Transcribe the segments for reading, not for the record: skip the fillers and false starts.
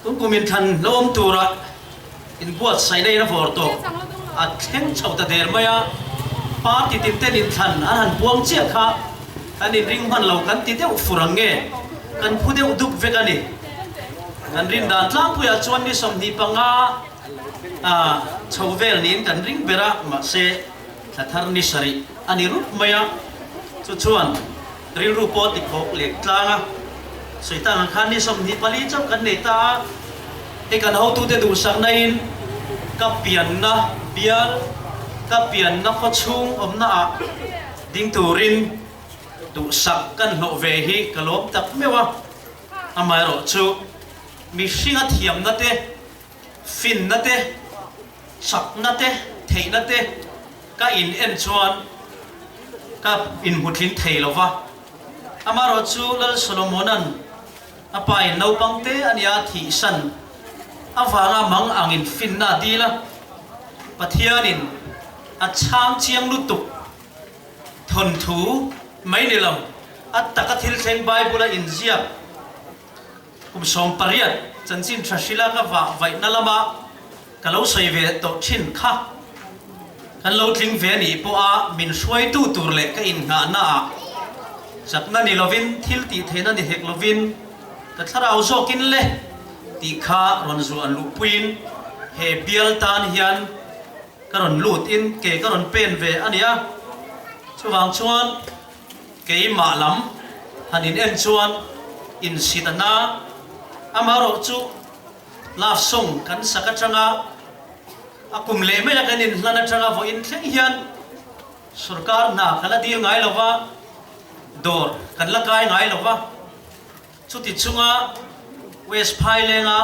cũng cùng mình thân lâu ông tù ra in buat sai đây nó vỏ tổ à khen chậu ta đèn mày à pa thì tìm tên in thân anh hẳn buông chiếc ha anh in ring hoàn lâu kan ti teo phurang nghe kan phu teo đục về cái này kan ring đàn lang phu ya chuan đi som đi panga à chậu về nín kan ring bera mà se là thar ni sari anh rút mày à chuan ring rupot thì khóc lệ tlang à soi ta khan ni som đi pali chau kan nei ta e kan ho tu te du sak nain ka pian na bial ka pian na kho chung om na a ding turin du sak kan lo ve hi kalom tak mewa amai ro chu mi singa thiam na te fin na te sak na te thei na te ka in en chuan ka in mutlin thei lova amaro chu lal solomonan apai no pangte ania thi san avanga mang angin finna dila pathianin achang chiang lutuk thon thu mai nilam at takathil theng bible in zia kum som pariat chanchin thashila ka wa vai nalama kalau soi ve to thin kha kan lo tling ve ni po a min suai tu tur le ka in nga na sakna ni lovin thil ti thena ni hek lovin ka tharau zo kin le ti kha ron zu an lu puin he bial tan hian karon lut in ke karon pen ve ania chuwang chuan ke ma lam hanin en chuan in sitana amaro chu laf song kan sakatanga akum le me kan in lana tanga vo in thleng hian sarkar na khala di ngai lova dor kan la kai ngai lova chuti chunga west phai lenga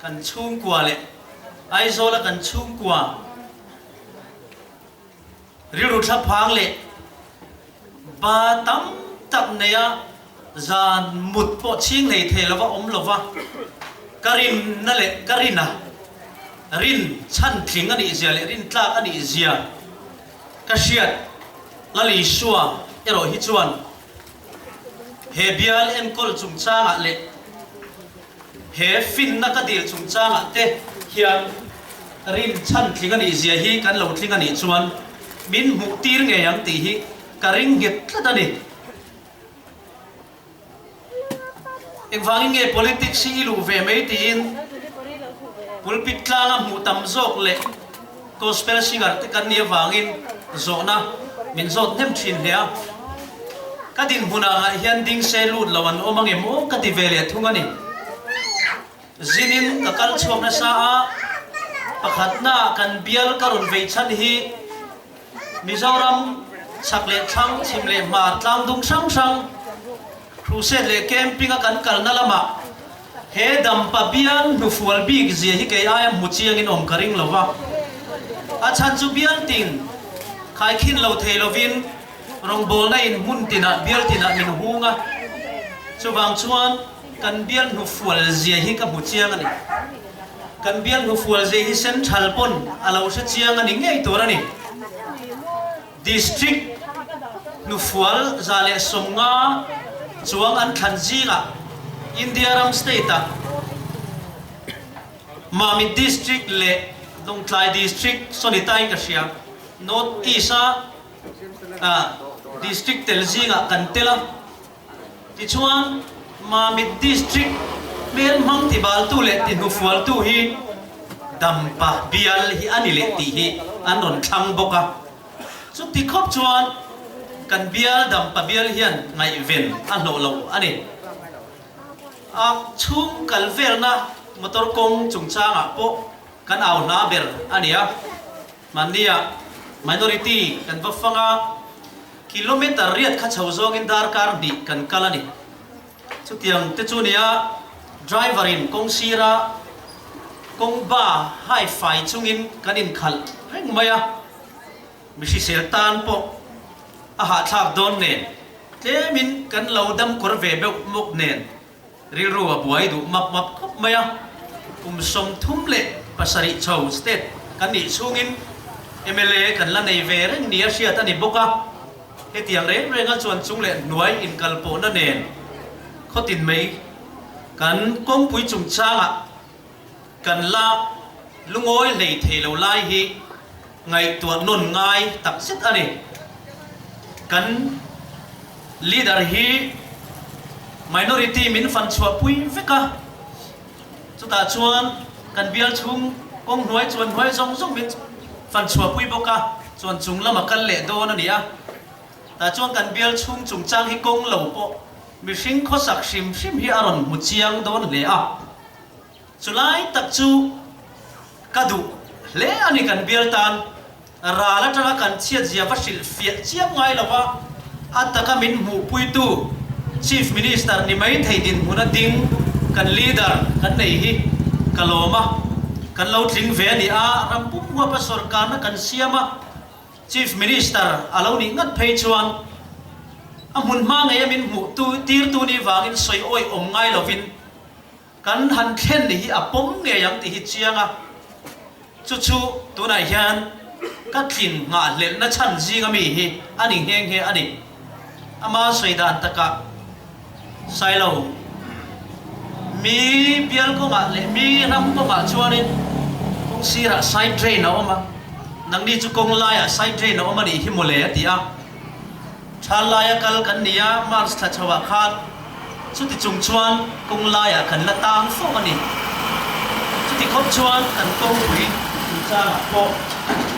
kan chung kwa le aizola kan chung kwa riru tha phang le ba tam tak neya zan mut po ching nei the lova om lova karin na le karina rin chan thing ani zia le rin tla ani zia kashiat lali suwa ero hi chuan he bial en kol chung changa le he fin na ka dil chung changa te hian rin chan thing ani zia hi kan lo thing ani chuan min mu tir nge yang ti hi karing get tladani ek wangin nge politics si ilu ve mai tin pulpit tlanga mu tam zok le gospel singer te kan nia wangin zona min zot nem thin lea kadin huna nga hian ding se lut lawan omange mo kati vele thungani zinin kakal chhom na sa a pakhatna kan bial karun vei chan hi mizoram sakle thang chimle ma tlang dung sang sang crusade le camping kan kalna lama he dam pa bial nu fual big zia hi ke ayam muchiang in om karing lova a chan chu bial tin khai khin lo thei lovin rong bol na in mun tina bial tina min hunga chuwang chuan kan bial nu fual zia hi ka muchiang ani kan bial nu fual zia hi central pon alo se chiang ani ngei torani district nu fual zale somnga chuang an thanjinga India Ram State Mami District le Dongtlai District Sonitai Kasia North East District Telzinga Kantela Tichuan Mami District Mer Mang Tibal tu le Tinufual tu hi Dampa Bial hi anile ti hi Anon Thang Boka So tikop chuan Kan Bial Dampa Bial hian ngai ven Ano lo ani chung kalvel na motor kong chung changa po kan aw na ber ania mania minority kan vafanga kilometer riat kha chhawzong in dar kar di kan kalani chutiang te chunia driver in kong sira kong ba hi fi chungin kanin khal reng maya misi sertan po aha thak don nen tlemin kan lodam korve be mok nen riru abuai du map khop maya som thum le pasari chau state kan ni chungin MLA kan la nei ve reng nia sia ta ni boka hetiang re renga chuan chung le nuai in kalpo na nen khotin mei kan kong pui chung changa kan la lungoi nei thei lo lai hi ngai tua non ngai tak sit ani kan leader hi minority min fan chua pui veka chuta chuan kan bial chung kong hnuai chuan hnuai zong zong min fan chua pui boka chuan chung lama kal le do na nia ta chuan kan bial chung chang hi kong lo po mi hring kho sak sim hi aron mu chiang don le a chulai tak chu kadu le ani kan bial tan ra la tanga kan chia zia va sil fia chiam ngai lawa ataka min mu pui tu chief minister ni mai thei din huna ding kan leader kan nei hi kaloma kan lo tling ve ni a ram pu wa pa sarkar na kan siama chief minister alo ni ngat phei chuan amun ma ngai min mu tu tir tu ni wangin soi oi om ngai lovin kan han khen ni hi apom nge yang ti hi chianga chu chu tu nai hian ka thin nga lel na chan ji nga mi hi ani heng he ani ama soidan taka sailo mi bial ko nga le mi ram ko nga chuanin kong sira side train na oma nang ni chu kong laya side train na oma ni himole atia thalaya kal kan nia mars tha chawa khan chuti chung chuan kong laya kan la tang fo ani chuti khop chuan kan kong hui cha po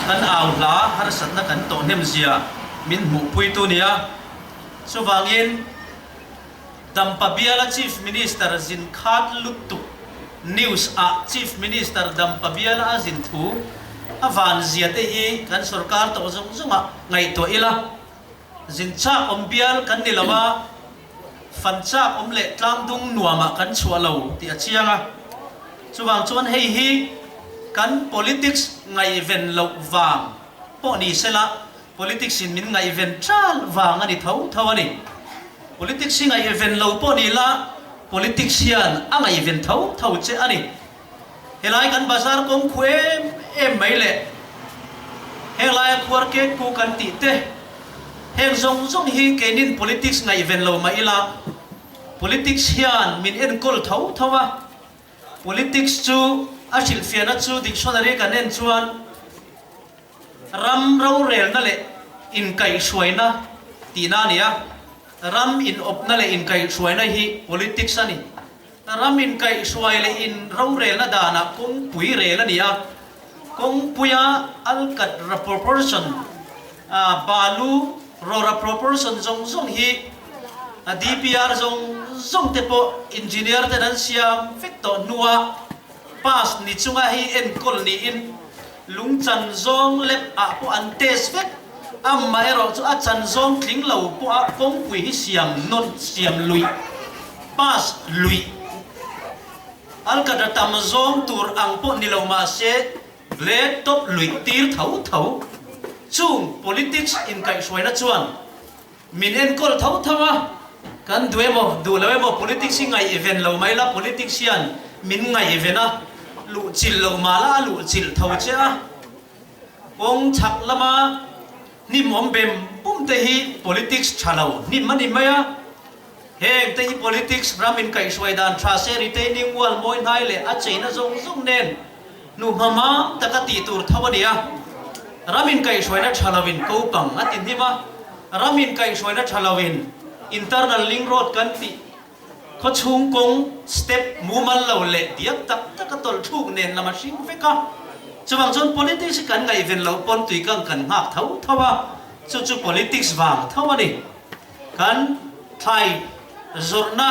kan aw la har sat na kan to nem zia min mu pui tu nia so wangin Dampabiala chief minister zin khat lutu news a chief minister Dampabiala azin thu avan zia te hi kan sarkar to zong zonga ngai to ila zin cha ombial kan nilawa fan cha omle tlang dung nuama kan chualo ti achianga chuwang chuan hei hi kan politics ngai ven lo wang po ni sela politics in min ngai ven tral wang ani thau ani politics ngai event lo po ni la politics hian anga event thau che ani helai kan bazar kom khuem em mai le helai khwar ke ku kan ti te heng zong hi kenin politics ngai event lo mai la politics hian min en kol thawa politics chu ashil fiana chu dictionary kan en chuan ram ro rel na le in kai suaina tina nia ram in opna le in kai suaina hi politics ani ram in kai suai le in ro re na dana kong pui re la nia kong puya al kat ra proportion balu ro ra proportion zong hi DPR zong te po engineer te dan siam vector nuwa pas ni chunga hi en kol ni in lungchan zong lep a po an test vek amma ero chu a chan zong thling lo po a kong pui hi siam non siam lui pas lui al kadra tam zong tur ang po ni lo ma se le top lui tir thau chung politics in kai suai na chuan min en kol thau kan duemo du lemo politics ngai event lo mai la politics hian min ngai event a lu chil lo ma la lu chil thau che a kong chak lama nim om bem pum te hi politics chalo nim mani maya heng te hi politics ramin kai suai dan tra se retaining wall moi nai le a chaina zong nen nu mama takati tur thawania ramin kai suai na chalawin ko pang atin hima ramin kai suai na chalawin internal link road kan ti kho chung kong step mumal lo le diak tak tol thuk nen lama sing feka chuwang chon politics kan ngai ven lo pon tui kang kan ngak thawa chu politics wang thawa ni kan thai zorna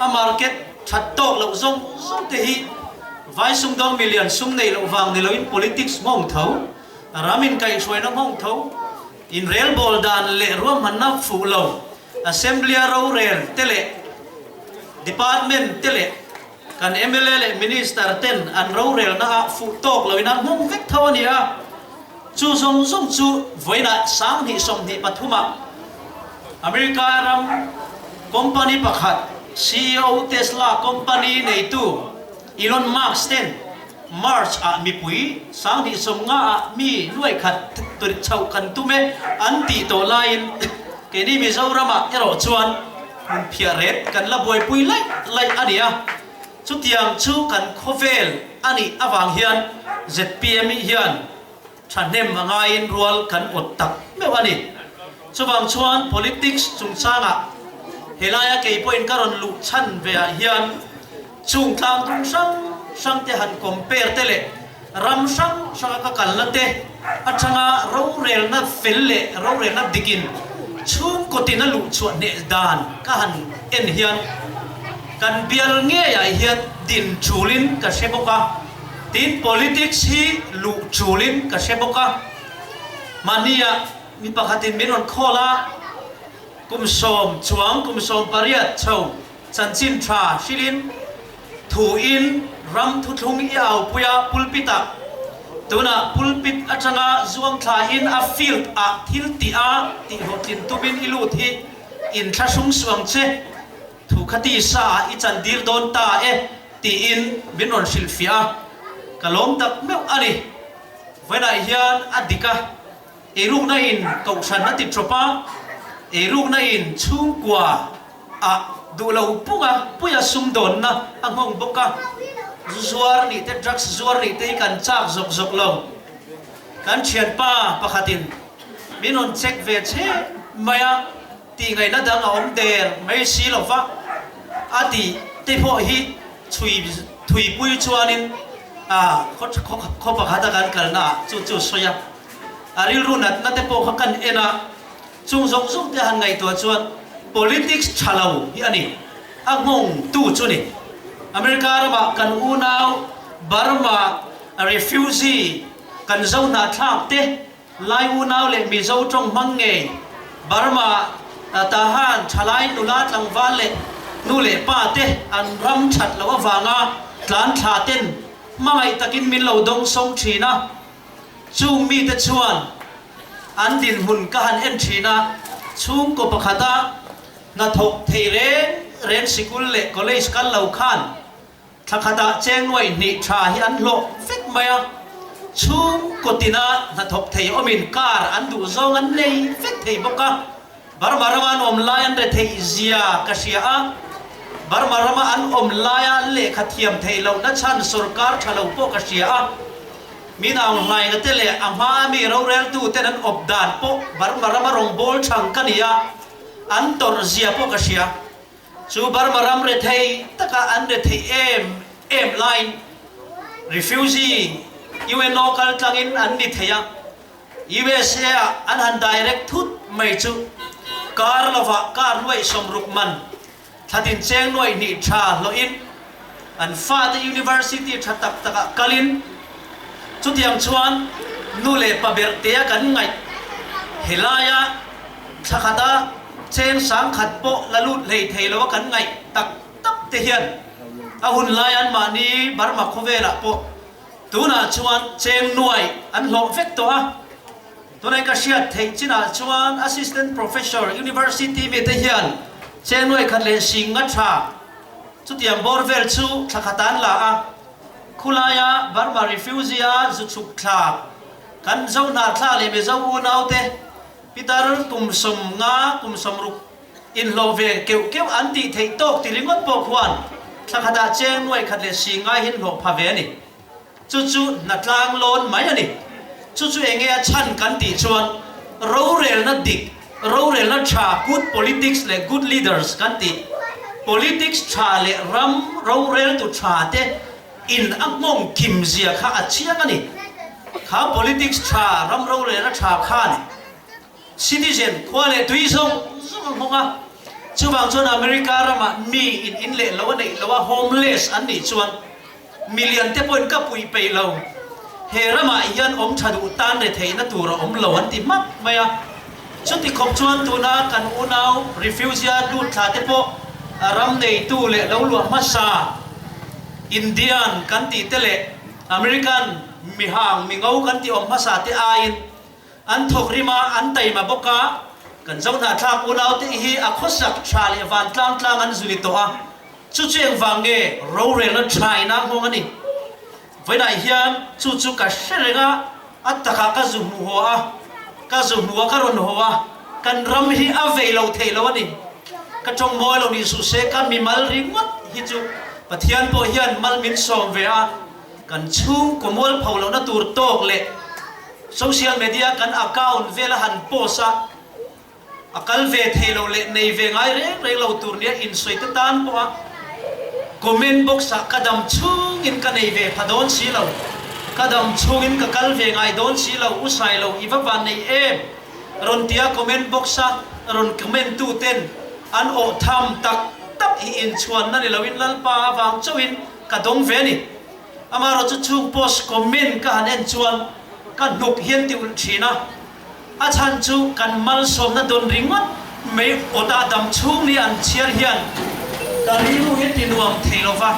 a market that tok lo zong te hi vai sung dong million sung nei lo wang ni lo in politics mong thau ramin kai suai na mong thau in rail bol dan le rom hanna fu lo assembly ro rel tele department tele kan MLA le minister ten an ro rel na fu tok lo ina mong vek thawania chu song chu voina sang hi som hi pathuma America ram company pakhat CEO Tesla company nei tu Elon Musk ten March a mi pui sang hi som nga mi nuai khat tu chau kan tu me anti to line ke ni mi zo rama ero chuan phia ret kan la boi pui lai ania chút tiang chú kan khovel ani awang hian ZPM hian thanem anga in rual kan ottak meu ani chuwang chuan politics chung changa helaya ke point karon lu chan ve hian chung tlang tung sang te han compare te le ram sang ka kalna te achanga ro rel na felle ro rel na dikin chung kotina lu chuan ne dan ka han en hian kan bial nge ya hian din chulin ka seboka tin politics hi lu chulin ka seboka mania mi pakhatin minon khola kumsom chuang kumsom pariat chau chanchin tha shilin thu in ram thu thung iau puya pulpita tuna pulpit achanga zuang tha in a field a thil ti a ti hotlin tubin ilu thi in thasung suang che thu khati sa I chan dir don ta e ti in minon silfia kalom tak meu ani vena hian adika erung na in kausan na ti tropa erung na in chung kwa a dulo punga puya sumdon na angong boka zuar ni te drugs zuar ni te kan chak zok zok lo kan chian pa pakhatin minon check ve che maya ti ngai na dang om der mai si lo fa ati te pho hi thui pui chuanin a kho pakhata kan kalna chu soya aril runat na te po khakan ena chung zok zok te han ngai to chuan politics chalau hi ani angong tu chuni America rama kan unau Burma refugee kan zau na thak te lai unau le mi zau trong mangne Burma tahan thalai nula tlang wale nule pa te an ram that lawa wanga tlan tha ten mangai takin min lo dong song thina chung mi te chuan an din hun ka han en thina chung ko pakhata na thok thei ren sikul le college kan lo khan thakata cheng noi ni tha hi an lo fek maya chung ko tina na thok thei omin kar an du zong an nei fek thei boka barmarama nom layan re thei zia kasia a barmarama an om laya le khathiam thei lo na chan sarkar thalo po kasia a minang lai na tele ama mi ro rel tu ten an obdan po barmarama rong bol chang kania an tor zia po kasia chu barmaram re thei taka an re thei em line refugee UN local tlangin an ni theya USA an han direct thut mai chu kar lova kar noi somruk man thatin cheng noi ni tha lo in an fa the university thatak taka kalin chutiang chuan nule paber te kan ngai helaya thakata chen sang khat po lalut lei thei lo kan ngai tak tak te hian a hun layan mani barma khovela po tuna chuan cheng nuai an lo vek to a tunai ka siat thei china chuan assistant professor university me te hian cheng nuai khat le singa tha chutiam borvel chu thakatan la a khulaya barma refugee a zu chuk thla kan zo na thla le me zo u naute pitar tum som nga tum som ruk in lo ve keu anti thei tok ti ringot po khwan thakata cheng nuai khat le singa hin lo phave ni chu na tlang lon mai ani chu enge a chan kan ti chuan ro rel na dik ro rel na tha good politics le good leaders kan ti politics tha le ram ro rel tu tha te in angmong kim zia kha achiang ani kha politics tha ram ro rel na tha khan citizen khwale tuisong honga chuwang chuan America rama mi in le lo nei lo homeless an ni chuan million te point ka pui pe lo he rama hian om thadu tan re theina tura om lo an ti mak maya chuti khop chuan tuna kan unau refugee du tha te po ram nei tu le lo lu ma sa Indian kan ti tele American mi hang mi ngau kan ti om ma sa te ain an thok rima an tai ma boka kan zau na thang unau te hi a khosak thale van tlang an zuli to a chu cheng wange ro re na china hong ani voina hian chu ka serenga ataka ka zu mu ho a ka zu mu ka ron ho a kan ram hi a ve lo thei lo ani ka chong moi lo ni su se ka mi mal ring wat hi chu pathian po hian malmin som ve a kan chung komol phaulo na tur tok le social media kan account vela han posa akal ve thelo le nei ve ngai re lo tur nia in soi ta tan po a comment box a kadam chung in ka nei ve phadon si lo kadam chung in ka kal ve ngai don si lo usai lo iwa van nei em ron tia comment box a ron comment tu ten an o tham tak hi in chuan na ni lawin lalpa wang chawin ka dong ve ni amaro chu chung post comment ka han en chuan kan nuk hian ti ul thina a chan chu kan mal som na don ringot me ota dam chung ni an chiar hian ka ri lu hian ti nuam theilova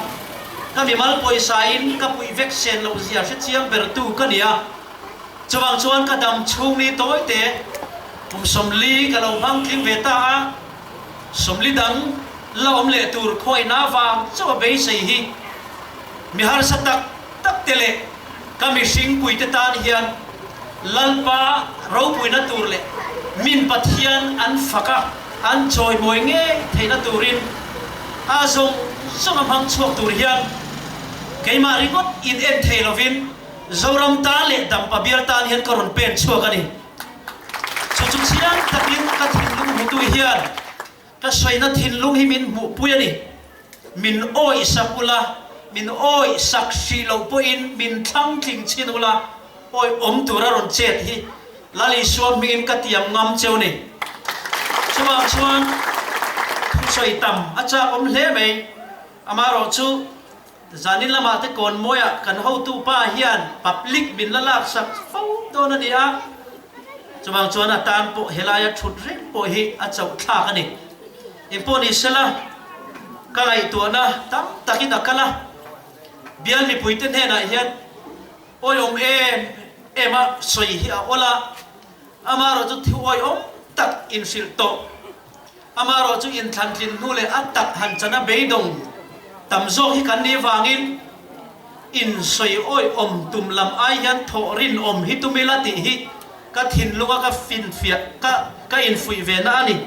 ka mi mal poisa in ka pui vek sen lo zia se chiang ber tu ka nia chuwang chuan ka dam chung ni toi te somli ka lo bang thing ve ta a somli dang lom le tur khoi na wang chaw be sei hi mi har sa tak tele kami sing pui te tan hian lalpa ro pui na tur le min pathian an faka an choi moi nge theina turin a zong song amang chuak tur hian keima ringot in en theilovin zoram ta le dam pa biar tan hian karon pen chuak ani chu chiang takin ka thinlung mutu hian ka soina thinlung hi min mu pui ani min oi sakula min oi sakshi lo po in min thang thing chinula oi tura ron chet hi lali suam mingin ka tiam ngam cheu ni chuan soi tam acha hle mai amaro chu zanin lama te kon moya kan ho tu pa hian public bin lalak sak fo don ani a chuan atan po helaya thut ring po hi achau thak ani imponi sela kalai tu na tam takin akala bial mi puiten he na hian oi ema soi hi ola amaro chu thioi tak in sil to amaro chu in than tin hule atak han chana beidong tamzo hi kan ni wangin in soi oi tum lam ai hian thorin hi tumila ti hi ka thin lunga ka fin fia ka in fui ve na ani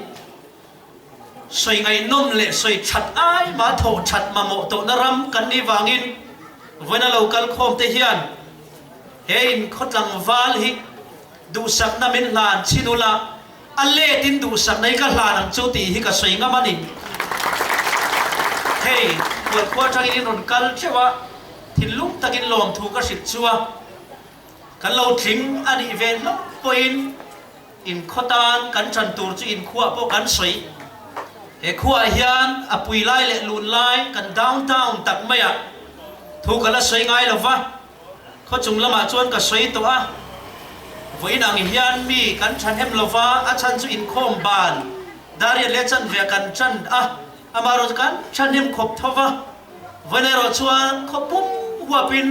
soi ngai nom le soi chat ai ma tho chat ma mo to na ram kan ni wangin voina local khom te hian hein khotlang wal hi du sak na min lan chinula alle tin du sak nei ka hlan ang chu ti hi ka soi nga mani hey por kwa chang in ron kal chewa thin lung takin lom thu ka sit chuwa kan lo thing ani ve lo point in khotan kan chan tur chu in khuwa po kan soi he khuwa hian apui lai le lun lai kan downtown tak maya thu kala soi ngai lova kho chung lama chuan ka soi to a voinang hian mi kan chan hem lova a chan chu in khom ban daria le chan ve kan chan a amaro kan chan hem khop thova voinero chuan khopum huapin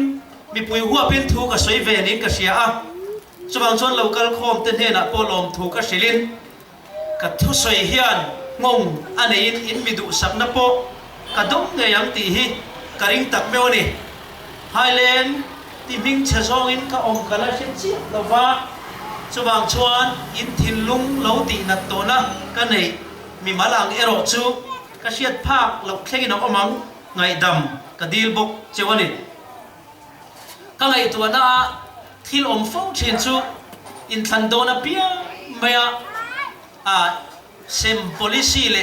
mi pui huapin thu ka soi ve nin ka sia a chuwang chuan local khom ten hena polom thu ka silin ka thu soi hian ngong anein in mi du sakna po ka dong nge yang ti hi karing tak meoni Highland ti ming chazong in ka kala chi lova chuwang chuan in thinlung lo ti na to na ka nei mi malang ero chu ka siat phak lo thlengin omang ngai dam ka dil bok chewani ka ngai tu na thil fo thin chu in than do na pia maya sem policy le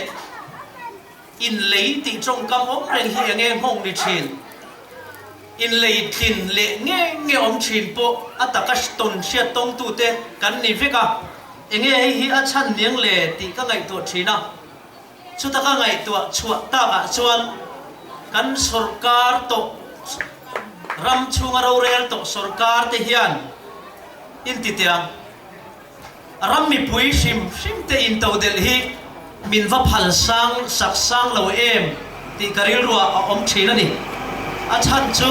in lei ti trong kam reng hi nge hong ni thin in lei thin le nge thin po ataka ston sia tong tu te kan ni veka enge hi a chan niang le ti ka ngai to thina chu ta ka ngai to chua ta ka chuan kan sarkar to ram chunga ro rel to sarkar te hian in ti tiang ram mi pui sim te in to del hi min va phal sang sak sang lo em ti karil ruwa thina ni a chan chu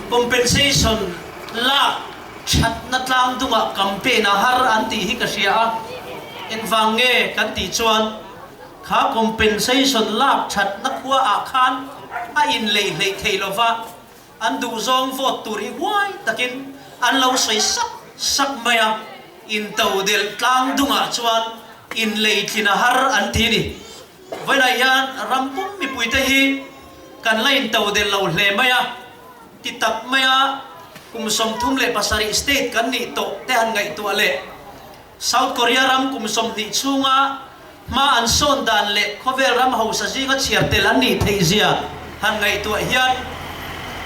compensation la chat na tlang dunga campaign har an ti hi ka sia en wange kan ti chuan kha compensation la chat na khwa a khan a in lei theilova an du zong vote turi huai takin an lo soi sak maya in to del tlang dunga chuan in lei thina har an ti ni với lại yan rampum mi pui te hi kan lain tàu del lo hle maya ti tak maya kum som thum le pasari state kan ni to te han ngai to le South Korea ram kum som ni chunga ma an son dan le khovel ram ho sa jinga chiar tel an ni thei zia han ngai to hian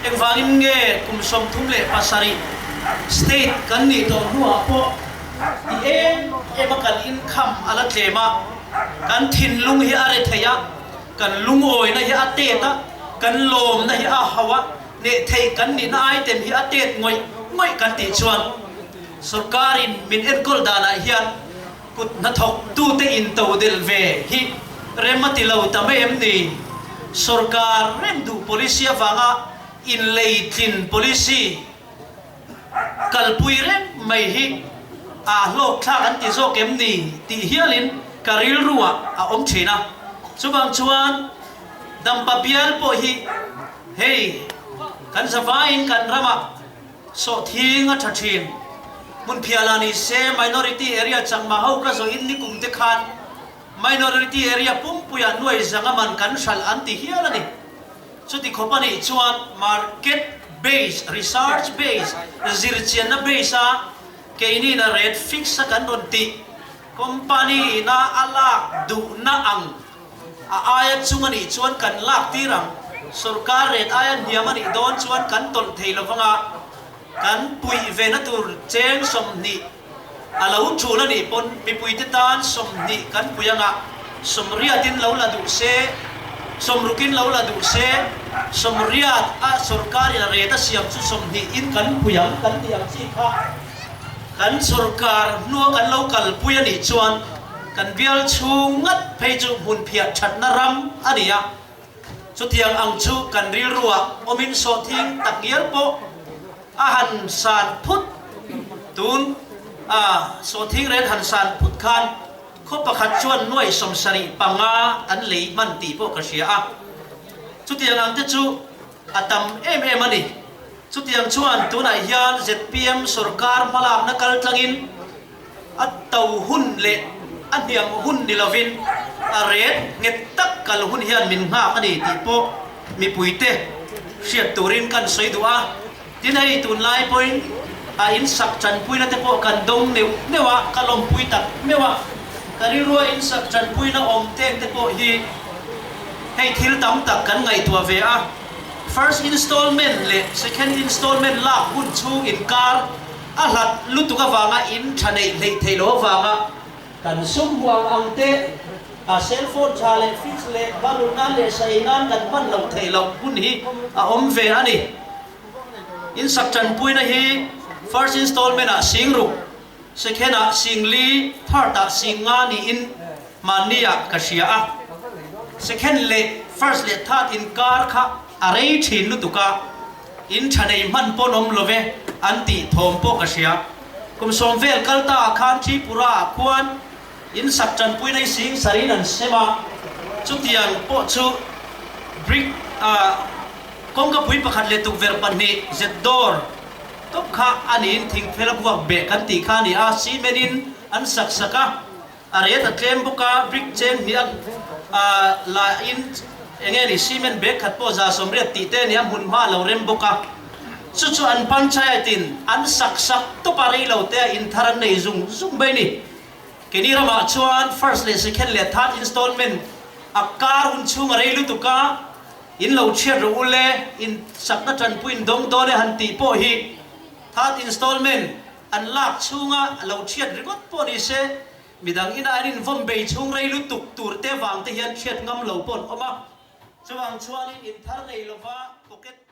eng wangin nge kum som thum le pasari state kan ni to nuwa po ti em kan income ala tlema kan thin lung hi are theya kan lung oi na hi ate ta kan lom na hi a hawa ne thei kan ni na item hi atet ngoi kan ti chuan sarkarin min en kol dana hian put na thok tu te in to del ve hi remati lo ta me em ni sarkar rem du policy awanga in leitin policy kalpui rem mai hi a lok thak an ti zo kem ni ti hialin karil ruwa a om thina chubang chuan dam papial po hi hey kan savain kan rama so thinga thathin mun phialani se minority area changma ho ka zo in ni kum te khan minority area pum puya nuai zanga man kan shal anti hialani chuti khopani chuan market base research base zirchiana base a keini na rate fix kan ron ti company na ala du na ang ayat chungani chuan kan lak tirang sarkar rate ayat niamani don chuan kan tol theilovanga kan pui vena tur cheng som ni alo chula ni pon mi pui te tan som ni kan puyanga som riatin lo la du se som rukin lo la du se som riat a sarkar ina rate siam chu som ni in kan puyang kan tiang chi kha kan sarkar no kan local puyani chuan kan bial chungat phei chu hun phia that na ram ania chu tiang ang chu kan ril ruwa omin so thing takial po ahan san phut tun so thing ren han san phut khan kho pakhat chuan noi som sari panga an lei man ti po ka sia a chu tiang ang te chu atam em ani chu tiang chuan tuna hian ZPM sarkar malak na kal tlangin at tau hun le aniam hun nilovin aret nget tak kal hun hian min nga ani ti po mi puite siat turin kan soidua dinai tun lai point a in sak chan pui na te po kan dong newa kalom pui tak mewa karirua in sak chan pui na om teng te po hi hei thil tam tak kan ngai tua ve a first installment le second installment la hun chung in kar a hlat lutuka wanga in thanei lei theilo wanga kan sum huang ang te a cell phone chale fix le baluna le sainan kan man lo theilo hun hi a om ve ani in sakchan pui na hi first installment a singru second a singli third a singa ni in mania kasia a second le first le third in kar kha arei thin lutuka in thanei man ponom love anti thom po kasia kum somvel kalta khan thi pura khuan in sakchan pui na sing sarinan sema chutiang po chu brick kong ka pui pakhat le tuk ver pani zedor top kha anin thing phelak wa be kan ti kha ni a simenin an saksaka are ta tlem buka brick chain ni la in engeni simen be khat po za somre ti te ni am hun ma lo rem buka chu an panchayatin an saksak to pari lo te in tharan nei zung be ni keni rama chuan first le second le third installment akar hun chung rei lu tuka in lo chiat ro ule in sakna chan puin dong dole han ti po hi third installment an lak chunga lo chiat rigot po ni se midang ina anin vombei chung rei lu tuk tur te wang te hian chiat ngam lo pon oma chuang chuan in thar nei lova pocket